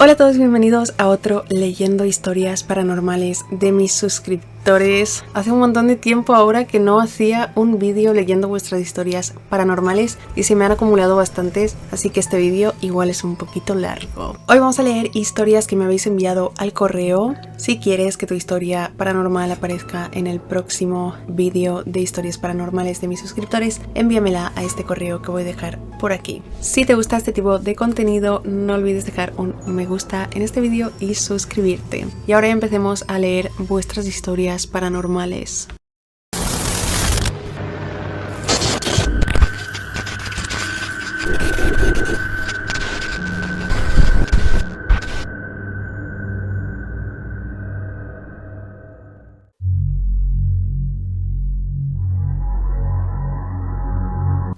Hola a todos, bienvenidos a otro Leyendo Historias Paranormales de mis suscriptores. Hace un montón de tiempo ahora que no hacía un vídeo leyendo vuestras historias paranormales y se me han acumulado bastantes, así que este vídeo igual es un poquito largo. Hoy vamos a leer historias que me habéis enviado al correo. Si quieres que tu historia paranormal aparezca en el próximo vídeo de historias paranormales de mis suscriptores, envíamela a este correo que voy a dejar por aquí. Si te gusta este tipo de contenido, no olvides dejar un me gusta en este vídeo y suscribirte. Y ahora ya empecemos a leer vuestras historias paranormales.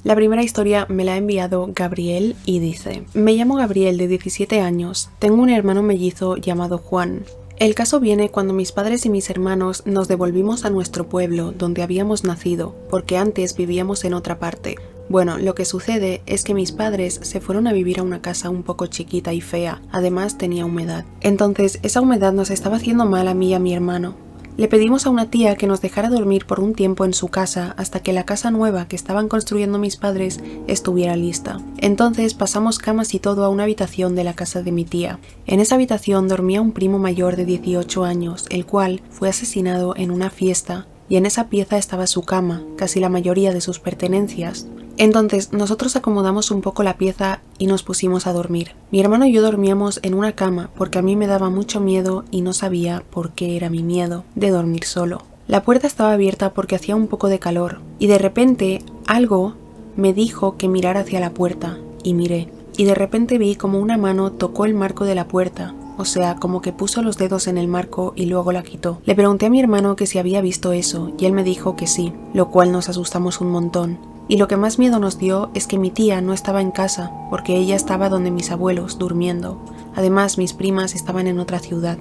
La primera historia me la ha enviado Gabriel y dice: me llamo Gabriel, de 17 años, tengo un hermano mellizo llamado Juan. El caso viene cuando mis padres y mis hermanos nos devolvimos a nuestro pueblo donde habíamos nacido, porque antes vivíamos en otra parte. Bueno, lo que sucede es que mis padres se fueron a vivir a una casa un poco chiquita y fea, además tenía humedad. Entonces esa humedad nos estaba haciendo mal a mí y a mi hermano. Le pedimos a una tía que nos dejara dormir por un tiempo en su casa hasta que la casa nueva que estaban construyendo mis padres estuviera lista. Entonces pasamos camas y todo a una habitación de la casa de mi tía. En esa habitación dormía un primo mayor de 18 años, el cual fue asesinado en una fiesta, y en esa pieza estaba su cama, casi la mayoría de sus pertenencias. Entonces nosotros acomodamos un poco la pieza y nos pusimos a dormir. Mi hermano y yo dormíamos en una cama porque a mí me daba mucho miedo y no sabía por qué era mi miedo de dormir solo. La puerta estaba abierta porque hacía un poco de calor y de repente algo me dijo que mirara hacia la puerta y miré. Y de repente vi como una mano tocó el marco de la puerta. O sea, como que puso los dedos en el marco y luego la quitó. Le pregunté a mi hermano que si había visto eso y él me dijo que sí, lo cual nos asustamos un montón. Y lo que más miedo nos dio es que mi tía no estaba en casa porque ella estaba donde mis abuelos durmiendo. Además, mis primas estaban en otra ciudad.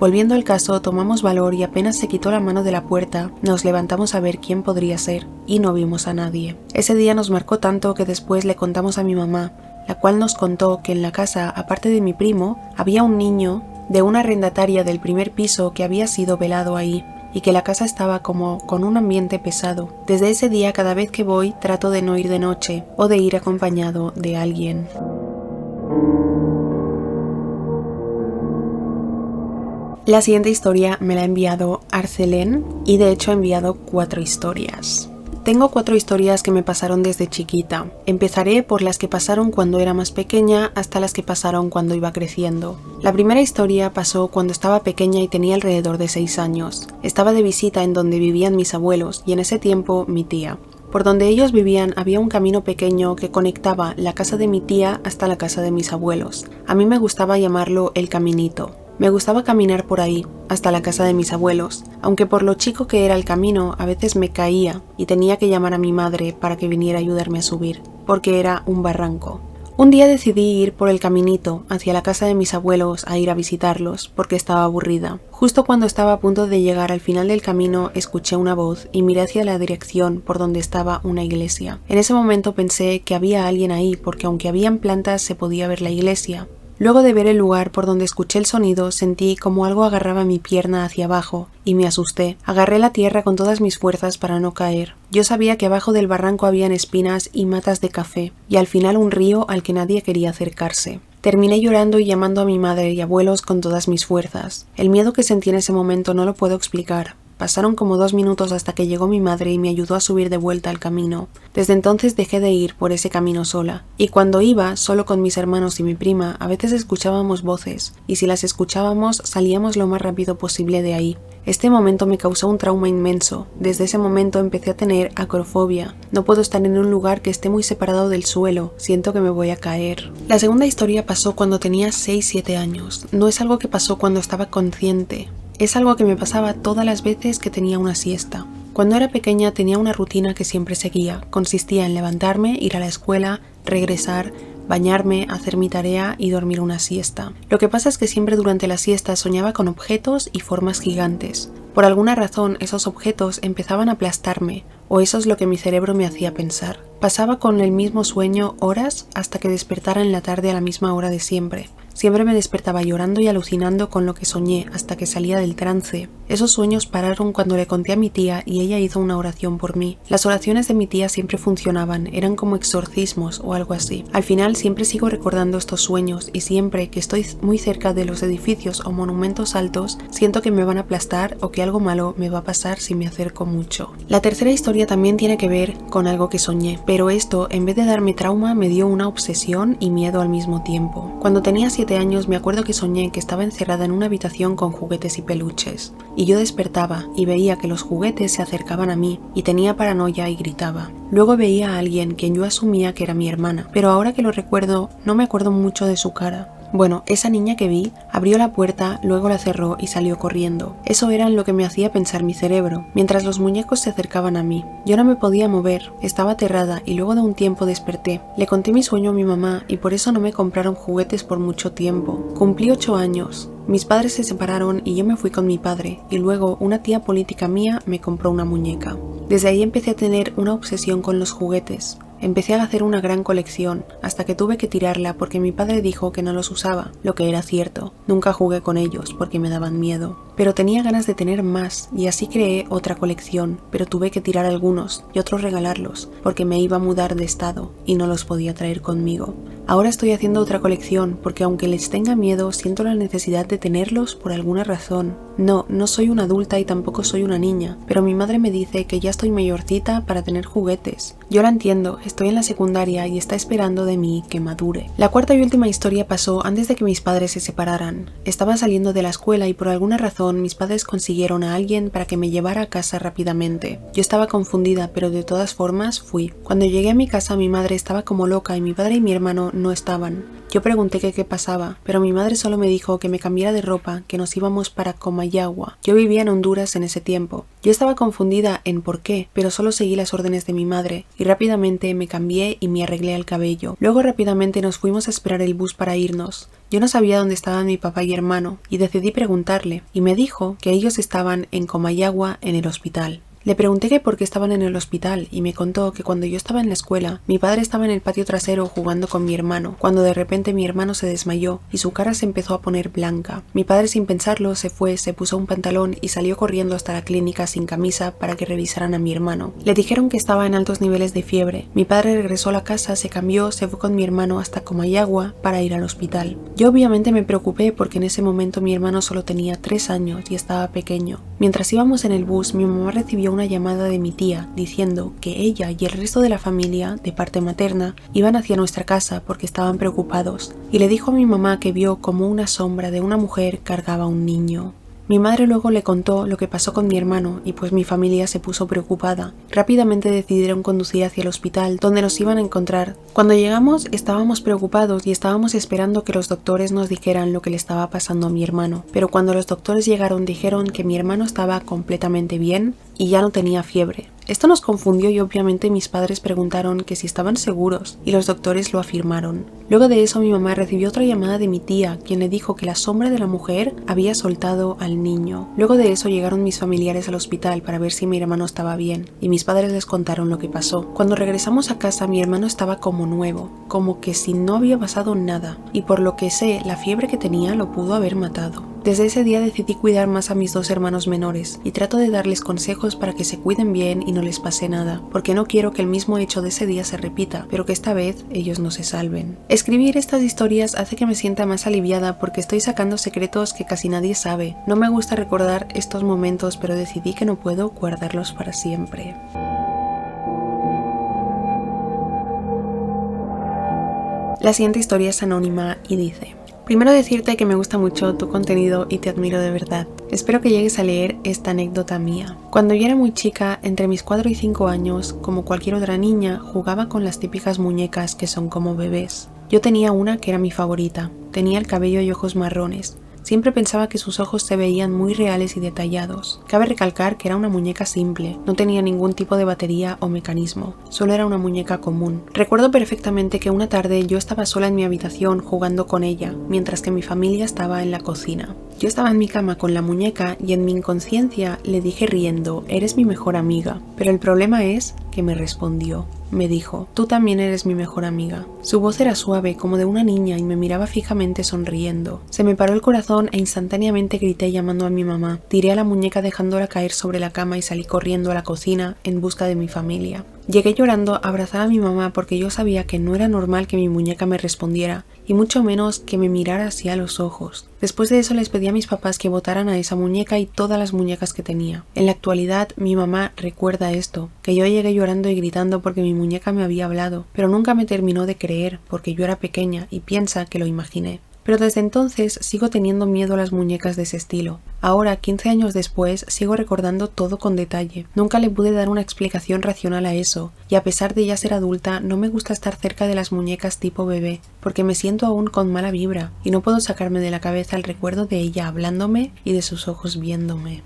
Volviendo al caso, tomamos valor y apenas se quitó la mano de la puerta, nos levantamos a ver quién podría ser y no vimos a nadie. Ese día nos marcó tanto que después le contamos a mi mamá, la cual nos contó que en la casa, aparte de mi primo, había un niño de una arrendataria del primer piso que había sido velado ahí y que la casa estaba como con un ambiente pesado. Desde ese día, cada vez que voy, trato de no ir de noche o de ir acompañado de alguien. La siguiente historia me la ha enviado Arcelén y de hecho ha enviado 4 historias. Tengo 4 historias que me pasaron desde chiquita. Empezaré por las que pasaron cuando era más pequeña hasta las que pasaron cuando iba creciendo. La primera historia pasó cuando estaba pequeña y tenía alrededor de 6 años. Estaba de visita en donde vivían mis abuelos y en ese tiempo mi tía. Por donde ellos vivían había un camino pequeño que conectaba la casa de mi tía hasta la casa de mis abuelos. A mí me gustaba llamarlo el caminito. Me gustaba caminar por ahí, hasta la casa de mis abuelos, aunque por lo chico que era el camino a veces me caía y tenía que llamar a mi madre para que viniera a ayudarme a subir, porque era un barranco. Un día decidí ir por el caminito hacia la casa de mis abuelos a ir a visitarlos, porque estaba aburrida. Justo cuando estaba a punto de llegar al final del camino escuché una voz y miré hacia la dirección por donde estaba una iglesia. En ese momento pensé que había alguien ahí porque aunque habían plantas se podía ver la iglesia. Luego de ver el lugar por donde escuché el sonido, sentí como algo agarraba mi pierna hacia abajo y me asusté. Agarré la tierra con todas mis fuerzas para no caer. Yo sabía que abajo del barranco habían espinas y matas de café y al final un río al que nadie quería acercarse. Terminé llorando y llamando a mi madre y abuelos con todas mis fuerzas. El miedo que sentí en ese momento no lo puedo explicar. Pasaron como 2 minutos hasta que llegó mi madre y me ayudó a subir de vuelta al camino. Desde entonces dejé de ir por ese camino sola. Y cuando iba, solo con mis hermanos y mi prima, a veces escuchábamos voces, y si las escuchábamos, salíamos lo más rápido posible de ahí. Este momento me causó un trauma inmenso. Desde ese momento empecé a tener acrofobia. No puedo estar en un lugar que esté muy separado del suelo. Siento que me voy a caer. La segunda historia pasó cuando tenía 6-7 años. No es algo que pasó cuando estaba consciente. Es algo que me pasaba todas las veces que tenía una siesta. Cuando era pequeña tenía una rutina que siempre seguía. Consistía en levantarme, ir a la escuela, regresar, bañarme, hacer mi tarea y dormir una siesta. Lo que pasa es que siempre durante la siesta soñaba con objetos y formas gigantes. Por alguna razón esos objetos empezaban a aplastarme, o eso es lo que mi cerebro me hacía pensar. Pasaba con el mismo sueño horas hasta que despertara en la tarde a la misma hora de siempre. Siempre me despertaba llorando y alucinando con lo que soñé hasta que salía del trance. Esos sueños pararon cuando le conté a mi tía y ella hizo una oración por mí. Las oraciones de mi tía siempre funcionaban, eran como exorcismos o algo así. Al final siempre sigo recordando estos sueños y siempre que estoy muy cerca de los edificios o monumentos altos, siento que me van a aplastar o que algo malo me va a pasar si me acerco mucho. La tercera historia también tiene que ver con algo que soñé, pero esto en vez de darme trauma me dio una obsesión y miedo al mismo tiempo. Cuando tenía 7 años me acuerdo que soñé que estaba encerrada en una habitación con juguetes y peluches. Y yo despertaba y veía que los juguetes se acercaban a mí y tenía paranoia y gritaba. Luego veía a alguien quien yo asumía que era mi hermana, pero ahora que lo recuerdo no me acuerdo mucho de su cara. Bueno, esa niña que vi abrió la puerta, luego la cerró y salió corriendo. Eso era lo que me hacía pensar mi cerebro, mientras los muñecos se acercaban a mí. Yo no me podía mover, estaba aterrada y luego de un tiempo desperté. Le conté mi sueño a mi mamá y por eso no me compraron juguetes por mucho tiempo. Cumplí 8 años. Mis padres se separaron y yo me fui con mi padre, y luego una tía política mía me compró una muñeca. Desde ahí empecé a tener una obsesión con los juguetes. Empecé a hacer una gran colección, hasta que tuve que tirarla porque mi padre dijo que no los usaba, lo que era cierto. Nunca jugué con ellos porque me daban miedo. Pero tenía ganas de tener más y así creé otra colección, pero tuve que tirar algunos y otros regalarlos, porque me iba a mudar de estado y no los podía traer conmigo. Ahora estoy haciendo otra colección porque aunque les tenga miedo, siento la necesidad de tenerlos por alguna razón. No soy una adulta y tampoco soy una niña, pero mi madre me dice que ya estoy mayorcita para tener juguetes. Yo la entiendo, estoy en la secundaria y está esperando de mí que madure. La cuarta y última historia pasó antes de que mis padres se separaran. Estaba saliendo de la escuela y por alguna razón mis padres consiguieron a alguien para que me llevara a casa rápidamente. Yo estaba confundida, pero de todas formas fui. Cuando llegué a mi casa mi madre estaba como loca y mi padre y mi hermano no estaban. Yo pregunté qué pasaba, pero mi madre solo me dijo que me cambiara de ropa, que nos íbamos para Comayagua. Yo vivía en Honduras en ese tiempo. Yo estaba confundida en por qué, pero solo seguí las órdenes de mi madre y rápidamente me cambié y me arreglé el cabello. Luego rápidamente nos fuimos a esperar el bus para irnos. Yo no sabía dónde estaban mi papá y hermano y decidí preguntarle y me dijo que ellos estaban en Comayagua en el hospital. Le pregunté que por qué estaban en el hospital y me contó que cuando yo estaba en la escuela, mi padre estaba en el patio trasero jugando con mi hermano, cuando de repente mi hermano se desmayó y su cara se empezó a poner blanca. Mi padre sin pensarlo se fue, se puso un pantalón y salió corriendo hasta la clínica sin camisa para que revisaran a mi hermano. Le dijeron que estaba en altos niveles de fiebre. Mi padre regresó a la casa, se cambió, se fue con mi hermano hasta Comayagua para ir al hospital. Yo obviamente me preocupé porque en ese momento mi hermano solo tenía 3 años y estaba pequeño. Mientras íbamos en el bus, mi mamá recibió una llamada de mi tía diciendo que ella y el resto de la familia, de parte materna, iban hacia nuestra casa porque estaban preocupados, y le dijo a mi mamá que vio como una sombra de una mujer cargaba a un niño. Mi madre luego le contó lo que pasó con mi hermano y pues mi familia se puso preocupada. Rápidamente decidieron conducir hacia el hospital donde nos iban a encontrar. Cuando llegamos estábamos preocupados y estábamos esperando que los doctores nos dijeran lo que le estaba pasando a mi hermano. Pero cuando los doctores llegaron dijeron que mi hermano estaba completamente bien y ya no tenía fiebre. Esto nos confundió y obviamente mis padres preguntaron que si estaban seguros y los doctores lo afirmaron. Luego de eso mi mamá recibió otra llamada de mi tía, quien le dijo que la sombra de la mujer había soltado al niño. Luego de eso llegaron mis familiares al hospital para ver si mi hermano estaba bien y mis padres les contaron lo que pasó. Cuando regresamos a casa mi hermano estaba como nuevo, como que si no había pasado nada, y por lo que sé la fiebre que tenía lo pudo haber matado. Desde ese día decidí cuidar más a mis 2 hermanos menores y trato de darles consejos para que se cuiden bien y no les pase nada, porque no quiero que el mismo hecho de ese día se repita, pero que esta vez ellos no se salven. Escribir estas historias hace que me sienta más aliviada porque estoy sacando secretos que casi nadie sabe. No me gusta recordar estos momentos, pero decidí que no puedo guardarlos para siempre. La siguiente historia es anónima y dice: primero decirte que me gusta mucho tu contenido y te admiro de verdad. Espero que llegues a leer esta anécdota mía. Cuando yo era muy chica, entre mis 4 y 5 años, como cualquier otra niña, jugaba con las típicas muñecas que son como bebés. Yo tenía una que era mi favorita. Tenía el cabello y ojos marrones. Siempre pensaba que sus ojos se veían muy reales y detallados. Cabe recalcar que era una muñeca simple, no tenía ningún tipo de batería o mecanismo, solo era una muñeca común. Recuerdo perfectamente que una tarde yo estaba sola en mi habitación jugando con ella, mientras que mi familia estaba en la cocina. Yo estaba en mi cama con la muñeca y en mi inconsciencia le dije riendo, eres mi mejor amiga. Pero el problema es que me respondió. Me dijo, tú también eres mi mejor amiga. Su voz era suave como de una niña y me miraba fijamente sonriendo. Se me paró el corazón e instantáneamente grité llamando a mi mamá. Tiré a la muñeca dejándola caer sobre la cama y salí corriendo a la cocina en busca de mi familia. Llegué llorando a abrazar a mi mamá porque yo sabía que no era normal que mi muñeca me respondiera y mucho menos que me mirara así a los ojos. Después de eso les pedí a mis papás que botaran a esa muñeca y todas las muñecas que tenía. En la actualidad mi mamá recuerda esto, que yo llegué llorando y gritando porque mi muñeca me había hablado, pero nunca me terminó de creer porque yo era pequeña y piensa que lo imaginé. Pero desde entonces sigo teniendo miedo a las muñecas de ese estilo. Ahora, 15 años después, sigo recordando todo con detalle. Nunca le pude dar una explicación racional a eso, y a pesar de ya ser adulta, no me gusta estar cerca de las muñecas tipo bebé, porque me siento aún con mala vibra, y no puedo sacarme de la cabeza el recuerdo de ella hablándome y de sus ojos viéndome.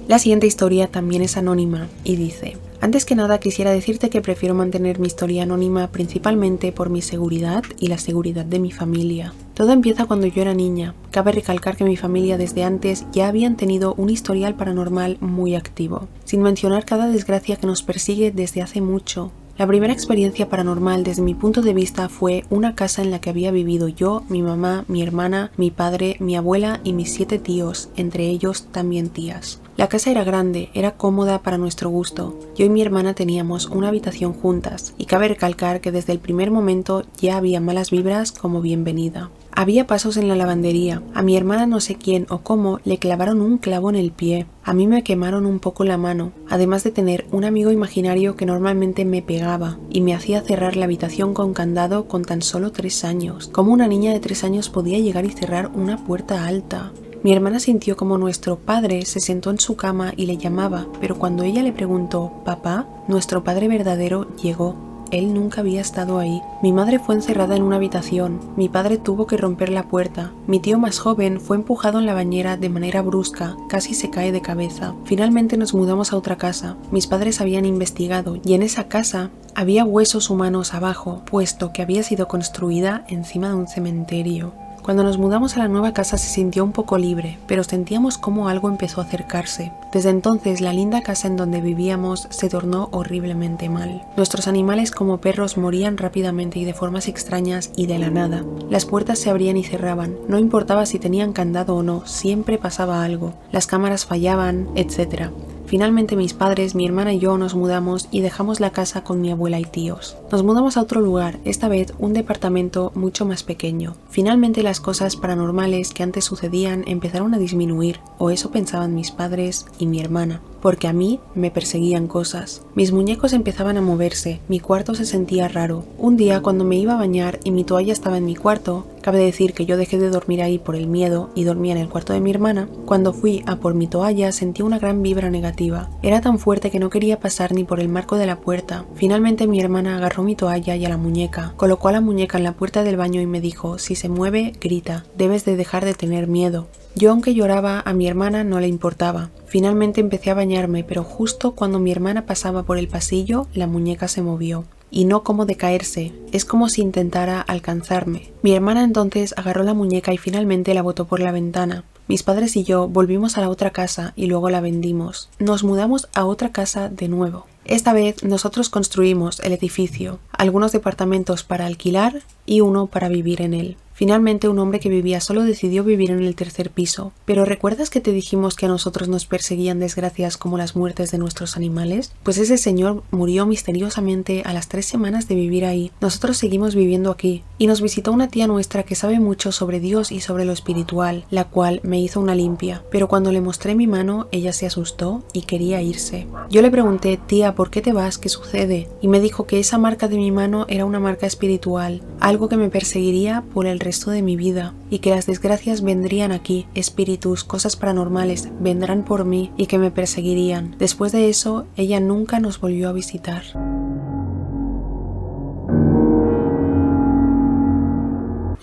La siguiente historia también es anónima y dice: antes que nada quisiera decirte que prefiero mantener mi historia anónima principalmente por mi seguridad y la seguridad de mi familia. Todo empieza cuando yo era niña. Cabe recalcar que mi familia desde antes ya habían tenido un historial paranormal muy activo, sin mencionar cada desgracia que nos persigue desde hace mucho. La primera experiencia paranormal desde mi punto de vista fue una casa en la que había vivido yo, mi mamá, mi hermana, mi padre, mi abuela y mis 7 tíos, entre ellos también tías. La casa era grande, era cómoda para nuestro gusto. Yo y mi hermana teníamos una habitación juntas, y cabe recalcar que desde el primer momento ya había malas vibras como bienvenida. Había pasos en la lavandería. A mi hermana no sé quién o cómo le clavaron un clavo en el pie. A mí me quemaron un poco la mano, además de tener un amigo imaginario que normalmente me pegaba y me hacía cerrar la habitación con candado con tan solo 3 años. ¿Cómo una niña de 3 años podía llegar y cerrar una puerta alta? Mi hermana sintió como nuestro padre se sentó en su cama y le llamaba, pero cuando ella le preguntó «¿Papá?», nuestro padre verdadero llegó. Él nunca había estado ahí. Mi madre fue encerrada en una habitación. Mi padre tuvo que romper la puerta. Mi tío más joven fue empujado en la bañera de manera brusca, casi se cae de cabeza. Finalmente nos mudamos a otra casa. Mis padres habían investigado y en esa casa había huesos humanos abajo, puesto que había sido construida encima de un cementerio. Cuando nos mudamos a la nueva casa se sintió un poco libre, pero sentíamos como algo empezó a acercarse. Desde entonces la linda casa en donde vivíamos se tornó horriblemente mal. Nuestros animales como perros morían rápidamente y de formas extrañas y de la nada. Las puertas se abrían y cerraban, no importaba si tenían candado o no, siempre pasaba algo. Las cámaras fallaban, etc. Finalmente mis padres, mi hermana y yo nos mudamos y dejamos la casa con mi abuela y tíos. Nos mudamos a otro lugar, esta vez un departamento mucho más pequeño. Finalmente las cosas paranormales que antes sucedían empezaron a disminuir, o eso pensaban mis padres y mi hermana, porque a mí me perseguían cosas. Mis muñecos empezaban a moverse, mi cuarto se sentía raro. Un día cuando me iba a bañar y mi toalla estaba en mi cuarto, cabe decir que yo dejé de dormir ahí por el miedo y dormía en el cuarto de mi hermana, cuando fui a por mi toalla sentí una gran vibra negativa. Era tan fuerte que no quería pasar ni por el marco de la puerta. Finalmente mi hermana agarró mi toalla y a la muñeca, colocó a la muñeca en la puerta del baño y me dijo: si se mueve, grita, debes de dejar de tener miedo. Yo, aunque lloraba, a mi hermana no le importaba. Finalmente empecé a bañarme, pero justo cuando mi hermana pasaba por el pasillo, la muñeca se movió. Y no como de caerse, es como si intentara alcanzarme. Mi hermana entonces agarró la muñeca y finalmente la botó por la ventana. Mis padres y yo volvimos a la otra casa y luego la vendimos. Nos mudamos a otra casa de nuevo. Esta vez nosotros construimos el edificio, algunos departamentos para alquilar y uno para vivir en él. Finalmente un hombre que vivía solo decidió vivir en el 3er piso. ¿Pero recuerdas que te dijimos que a nosotros nos perseguían desgracias como las muertes de nuestros animales? Pues ese señor murió misteriosamente a las 3 semanas de vivir ahí. Nosotros seguimos viviendo aquí y nos visitó una tía nuestra que sabe mucho sobre Dios y sobre lo espiritual, la cual me hizo una limpia. Pero cuando le mostré mi mano, ella se asustó y quería irse. Yo le pregunté: tía, ¿por qué te vas? ¿Qué sucede? Y me dijo que esa marca de mi mano era una marca espiritual, algo que me perseguiría por el resto de mi vida, y que las desgracias vendrían aquí, espíritus, cosas paranormales, vendrán por mí y que me perseguirían. Después de eso, ella nunca nos volvió a visitar.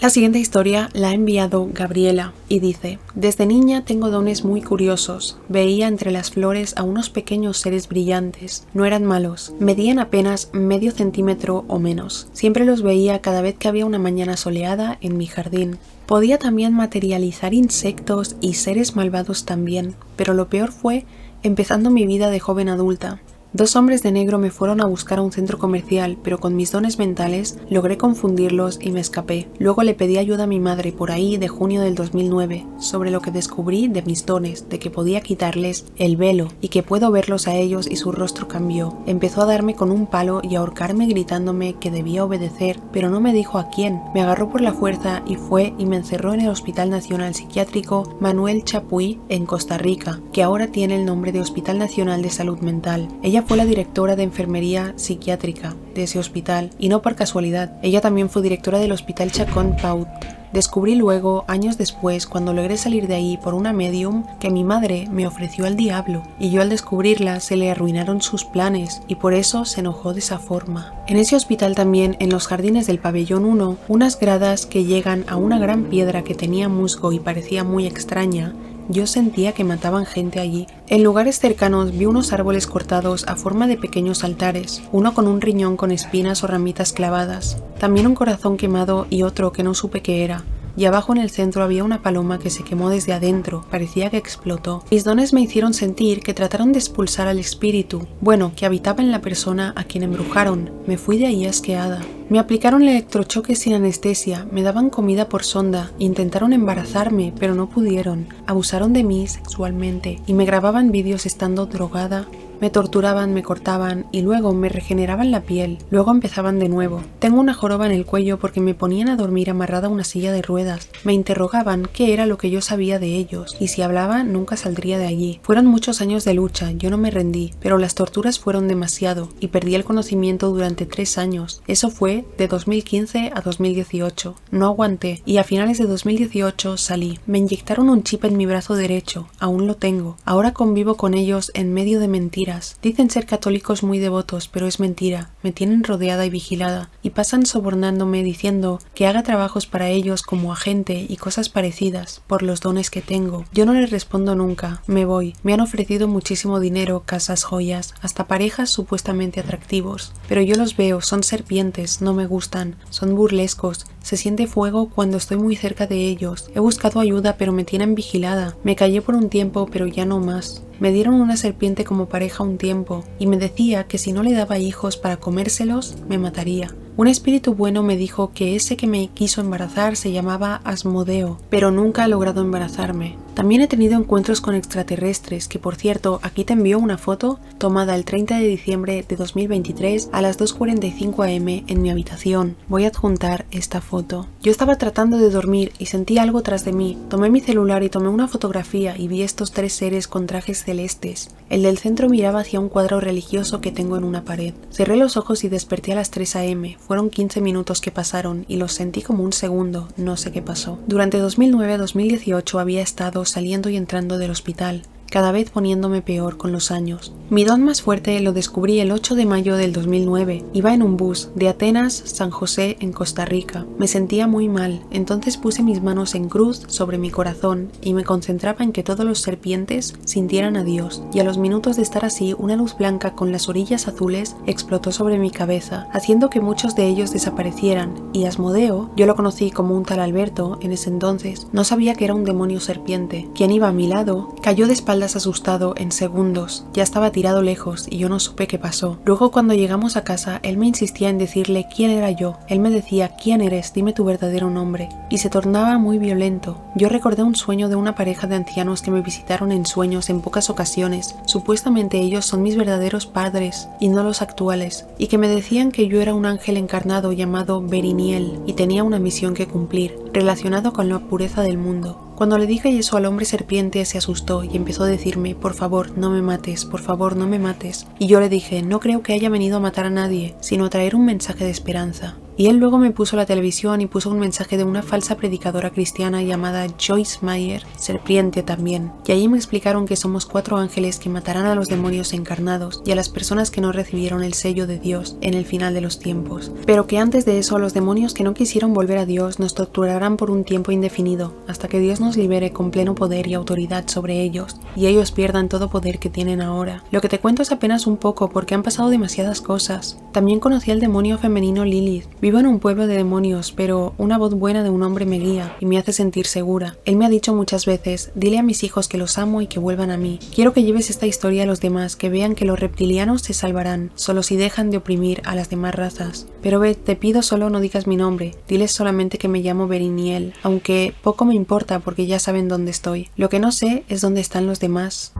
La siguiente historia la ha enviado Gabriela y dice: desde niña tengo dones muy curiosos. Veía entre las flores a unos pequeños seres brillantes. No eran malos, medían apenas medio centímetro o menos. Siempre los veía cada vez que había una mañana soleada en mi jardín. Podía también materializar insectos y seres malvados también, pero lo peor fue empezando mi vida de joven adulta. 2 hombres de negro me fueron a buscar a un centro comercial, pero con mis dones mentales logré confundirlos y me escapé. Luego le pedí ayuda a mi madre por ahí de junio del 2009, sobre lo que descubrí de mis dones, de que podía quitarles el velo y que puedo verlos a ellos y su rostro cambió. Empezó a darme con un palo y a ahorcarme gritándome que debía obedecer, pero no me dijo a quién. Me agarró por la fuerza y fue y me encerró en el Hospital Nacional Psiquiátrico Manuel Chapuy en Costa Rica, que ahora tiene el nombre de Hospital Nacional de Salud Mental. Ella fue la directora de enfermería psiquiátrica de ese hospital, y no por casualidad. Ella también fue directora del Hospital Chacón Paut. Descubrí luego, años después, cuando logré salir de ahí por una medium, que mi madre me ofreció al diablo, y yo al descubrirla se le arruinaron sus planes, y por eso se enojó de esa forma. En ese hospital también, en los jardines del pabellón 1, unas gradas que llegan a una gran piedra que tenía musgo y parecía muy extraña, yo sentía que mataban gente allí. En lugares cercanos vi unos árboles cortados a forma de pequeños altares, uno con un riñón con espinas o ramitas clavadas, también un corazón quemado y otro que no supe qué era. Y abajo en el centro había una paloma que se quemó desde adentro, parecía que explotó. Mis dones me hicieron sentir que trataron de expulsar al espíritu, bueno, que habitaba en la persona a quien embrujaron. Me fui de ahí asqueada. Me aplicaron electrochoques sin anestesia, me daban comida por sonda, intentaron embarazarme, pero no pudieron. Abusaron de mí sexualmente y me grababan vídeos estando drogada. Me torturaban, me cortaban y luego me regeneraban la piel. Luego empezaban de nuevo. Tengo una joroba en el cuello porque me ponían a dormir amarrada a una silla de ruedas. Me interrogaban qué era lo que yo sabía de ellos y si hablaba nunca saldría de allí. Fueron muchos años de lucha, yo no me rendí, pero las torturas fueron demasiado y perdí el conocimiento durante 3 años. Eso fue de 2015 a 2018. No aguanté y a finales de 2018 salí. Me inyectaron un chip en mi brazo derecho, aún lo tengo. Ahora convivo con ellos en medio de mentiras. Dicen ser católicos muy devotos, pero es mentira. Me tienen rodeada y vigilada, y pasan sobornándome diciendo que haga trabajos para ellos como agente y cosas parecidas, por los dones que tengo. Yo no les respondo nunca, me voy. Me han ofrecido muchísimo dinero, casas, joyas, hasta parejas supuestamente atractivos. Pero yo los veo, son serpientes, no me gustan, son burlescos. Se siente fuego cuando estoy muy cerca de ellos. He buscado ayuda, pero me tienen vigilada. Me callé por un tiempo, pero ya no más. Me dieron una serpiente como pareja un tiempo y me decía que si no le daba hijos para comérselos, me mataría. Un espíritu bueno me dijo que ese que me quiso embarazar se llamaba Asmodeo, pero nunca ha logrado embarazarme. También he tenido encuentros con extraterrestres, que por cierto, aquí te envío una foto tomada el 30 de diciembre de 2023 a las 2:45 am en mi habitación. Voy a adjuntar esta foto. Yo estaba tratando de dormir y sentí algo tras de mí. Tomé mi celular y tomé una fotografía y vi estos 3 seres con trajes celestes. El del centro miraba hacia un cuadro religioso que tengo en una pared. Cerré los ojos y desperté a las 3 am. Fueron 15 minutos que pasaron y los sentí como un segundo, no sé qué pasó. Durante 2009-2018 había estado saliendo y entrando del hospital, cada vez poniéndome peor con los años. Mi don más fuerte lo descubrí el 8 de mayo del 2009. Iba en un bus de Atenas, San José, en Costa Rica. Me sentía muy mal, entonces puse mis manos en cruz sobre mi corazón y me concentraba en que todos los serpientes sintieran a Dios. Y a los minutos de estar así, una luz blanca con las orillas azules explotó sobre mi cabeza, haciendo que muchos de ellos desaparecieran. Y Asmodeo, yo lo conocí como un tal Alberto en ese entonces, no sabía que era un demonio serpiente. Quien iba a mi lado cayó de espaldas asustado en segundos. Ya estaba tirado lejos y yo no supe qué pasó. Luego, cuando llegamos a casa, él me insistía en decirle quién era yo. Él me decía: ¿quién eres? Dime tu verdadero nombre. Y se tornaba muy violento. Yo recordé un sueño de una pareja de ancianos que me visitaron en sueños en pocas ocasiones. Supuestamente ellos son mis verdaderos padres y no los actuales, y que me decían que yo era un ángel encarnado llamado Beriniel y tenía una misión que cumplir, relacionado con la pureza del mundo. Cuando le dije eso al hombre serpiente, se asustó y empezó a decirme: por favor, no me mates, por favor, no me mates. Y yo le dije: no creo que haya venido a matar a nadie, sino a traer un mensaje de esperanza. Y él luego me puso la televisión y puso un mensaje de una falsa predicadora cristiana llamada Joyce Meyer, serpiente también. Y allí me explicaron que somos 4 ángeles que matarán a los demonios encarnados y a las personas que no recibieron el sello de Dios en el final de los tiempos. Pero que antes de eso los demonios que no quisieron volver a Dios nos torturarán por un tiempo indefinido, hasta que Dios nos libere con pleno poder y autoridad sobre ellos, y ellos pierdan todo poder que tienen ahora. Lo que te cuento es apenas un poco porque han pasado demasiadas cosas. También conocí al demonio femenino Lilith. Vivo en un pueblo de demonios, pero una voz buena de un hombre me guía y me hace sentir segura. Él me ha dicho muchas veces, dile a mis hijos que los amo y que vuelvan a mí. Quiero que lleves esta historia a los demás, que vean que los reptilianos se salvarán, solo si dejan de oprimir a las demás razas. Pero ve, te pido solo no digas mi nombre, diles solamente que me llamo Beriniel, aunque poco me importa porque ya saben dónde estoy. Lo que no sé es dónde están los demás.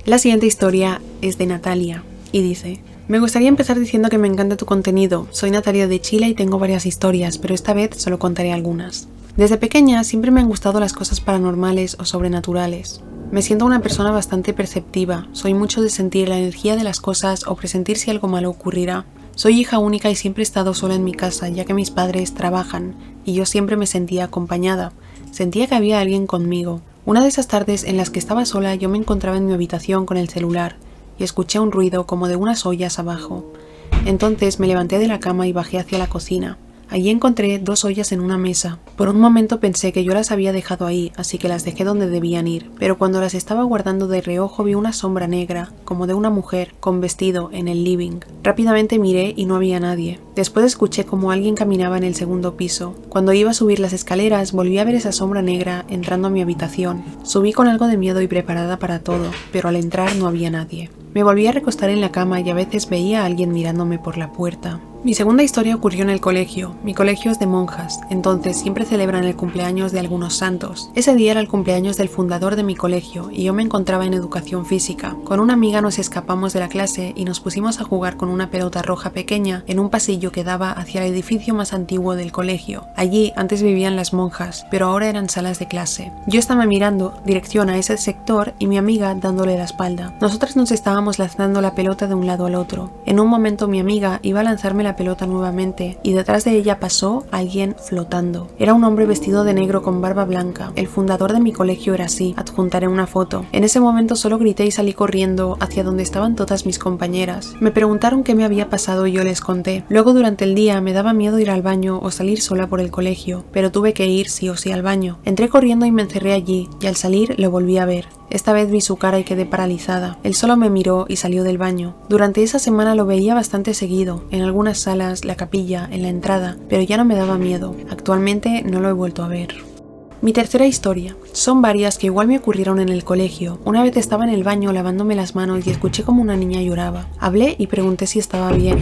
La siguiente historia es de Natalia y dice: me gustaría empezar diciendo que me encanta tu contenido. Soy Natalia de Chile y tengo varias historias, pero esta vez solo contaré algunas. Desde pequeña siempre me han gustado las cosas paranormales o sobrenaturales. Me siento una persona bastante perceptiva, soy mucho de sentir la energía de las cosas o presentir si algo malo ocurrirá. Soy hija única y siempre he estado sola en mi casa, ya que mis padres trabajan, y yo siempre me sentía acompañada. Sentía que había alguien conmigo. Una de esas tardes en las que estaba sola, yo me encontraba en mi habitación con el celular, y escuché un ruido como de unas ollas abajo. Entonces me levanté de la cama y bajé hacia la cocina. Allí encontré 2 ollas en una mesa. Por un momento pensé que yo las había dejado ahí, así que las dejé donde debían ir, pero cuando las estaba guardando de reojo vi una sombra negra, como de una mujer, con vestido, en el living. Rápidamente miré y no había nadie. Después escuché como alguien caminaba en el segundo piso. Cuando iba a subir las escaleras, volví a ver esa sombra negra entrando a mi habitación. Subí con algo de miedo y preparada para todo, pero al entrar no había nadie. Me volví a recostar en la cama y a veces veía a alguien mirándome por la puerta. Mi segunda historia ocurrió en el colegio. Mi colegio es de monjas, entonces siempre celebran el cumpleaños de algunos santos. Ese día era el cumpleaños del fundador de mi colegio y yo me encontraba en educación física. Con una amiga nos escapamos de la clase y nos pusimos a jugar con una pelota roja pequeña en un pasillo que daba hacia el edificio más antiguo del colegio. Allí antes vivían las monjas, pero ahora eran salas de clase. Yo estaba mirando dirección a ese sector y mi amiga dándole la espalda. Nosotras nos estábamos lanzando la pelota de un lado al otro. En un momento mi amiga iba a lanzarme la pelota nuevamente y detrás de ella pasó alguien flotando. Era un hombre vestido de negro con barba blanca. El fundador de mi colegio era así. Adjuntaré una foto. En ese momento solo grité y salí corriendo hacia donde estaban todas mis compañeras. Me preguntaron qué me había pasado y yo les conté. Luego durante el día me daba miedo ir al baño o salir sola por el colegio, pero tuve que ir sí o sí al baño. Entré corriendo y me encerré allí y al salir lo volví a ver. Esta vez vi su cara y quedé paralizada. Él solo me miró y salió del baño. Durante esa semana lo veía bastante seguido, en algunas salas, la capilla, en la entrada, pero ya no me daba miedo. Actualmente no lo he vuelto a ver. Mi tercera historia. Son varias que igual me ocurrieron en el colegio. Una vez estaba en el baño lavándome las manos y escuché como una niña lloraba. Hablé y pregunté si estaba bien,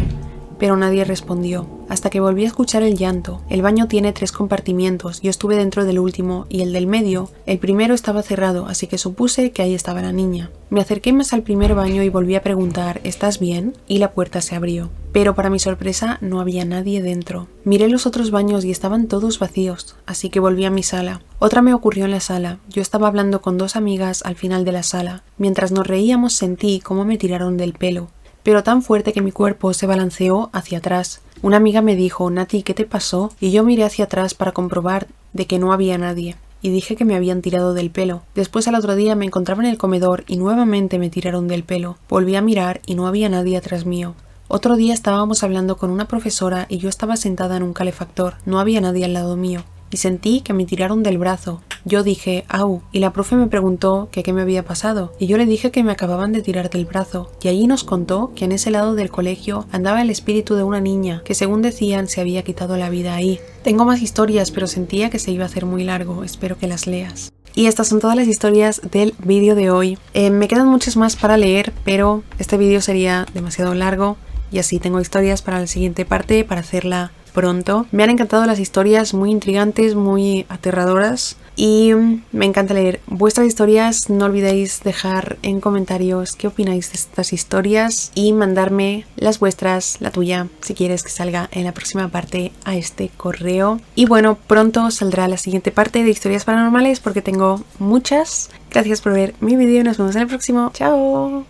pero nadie respondió, hasta que volví a escuchar el llanto. El baño tiene 3 compartimientos, yo estuve dentro del último y el del medio, el primero estaba cerrado, así que supuse que ahí estaba la niña. Me acerqué más al primer baño y volví a preguntar, ¿estás bien? Y la puerta se abrió. Pero para mi sorpresa no había nadie dentro. Miré los otros baños y estaban todos vacíos, así que volví a mi sala. Otra me ocurrió en la sala. Yo estaba hablando con 2 amigas al final de la sala. Mientras nos reíamos sentí cómo me tiraron del pelo, pero tan fuerte que mi cuerpo se balanceó hacia atrás. Una amiga me dijo, Nati, ¿qué te pasó? Y yo miré hacia atrás para comprobar de que no había nadie, y dije que me habían tirado del pelo. Después al otro día me encontraba en el comedor y nuevamente me tiraron del pelo. Volví a mirar y no había nadie atrás mío. Otro día estábamos hablando con una profesora y yo estaba sentada en un calefactor. No había nadie al lado mío. Y sentí que me tiraron del brazo. Yo dije, au, y la profe me preguntó que qué me había pasado, y yo le dije que me acababan de tirar del brazo, y allí nos contó que en ese lado del colegio andaba el espíritu de una niña, que según decían se había quitado la vida ahí. Tengo más historias, pero sentía que se iba a hacer muy largo, espero que las leas. Y estas son todas las historias del vídeo de hoy. Me quedan muchas más para leer, pero este vídeo sería demasiado largo, y así tengo historias para la siguiente parte, para hacerla pronto. Me han encantado las historias, muy intrigantes, muy aterradoras, y me encanta leer vuestras historias. No olvidéis dejar en comentarios qué opináis de estas historias y mandarme las vuestras, la tuya, si quieres que salga en la próxima parte a este correo. Y bueno, pronto saldrá la siguiente parte de historias paranormales porque tengo muchas. Gracias por ver mi vídeo y nos vemos en el próximo. ¡Chao!